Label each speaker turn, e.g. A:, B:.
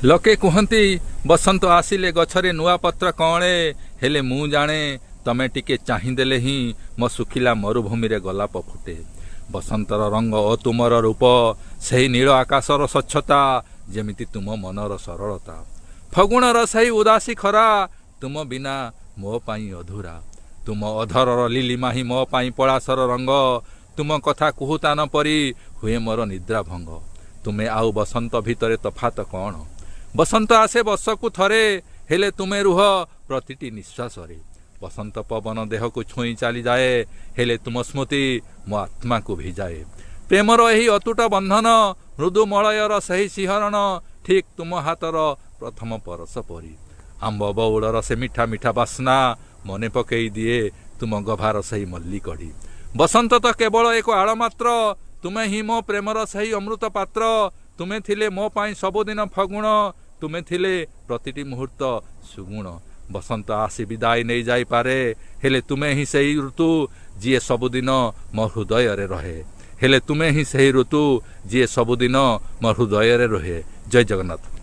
A: लोके कहती बसंत आसिले गछरे नुआ पत्र कणे हेले मु जाने तमे टिके चाहिदेले ही मो सुखिला मरुभूमि रे गलाप फुटे। बसंतर रंग ओ तुमर रूप सही नील आकाशर स्वच्छता जेमिति तुम मनर सरलता। फगुणर सही उदासी खरा तुम बिना मो पाई अधूरा। तुम अधरर लीलिमा ही मो पाई पଳାसर रंग। तुम कथा कुहुतान परी हुए मोर निद्रा भंग। तुमे आउ बसंत भितरे तफात कौन? बसंत आसे वर्षकु थरे हेले तुमे रुह प्रतिटी निश्वास रे। बसंत पवन देह को छुई चली जाए हेले तुम स्मृति मो आत्मा को भिजाए। प्रेमर यही अतुट बंधन मृदु मलयर सही सिहरण ठीक तुम हाथर प्रथम परस परी। आंब बउलर से मिठा मिठा बास्ना मने पकई दिए तुम गभार सही मल्ली कड़ी। बसंत तो केवल एक आड़ मात्र तुमे ही मो प्रेमर सही अमृत पात्र। तुमे थिले मो पाई सबुदिन फगुण तुमे थिले प्रतिटी मुहूर्त सुगुण। बसंत आसी विदाय नहीं जाई पारे हेले तुमे ही सही ऋतु जी सबुदिन मो हृदय रे रहे। हेले तुमे ही सही ऋतु जी सबुदिन मो हृदय रे रहे। जय जगन्नाथ।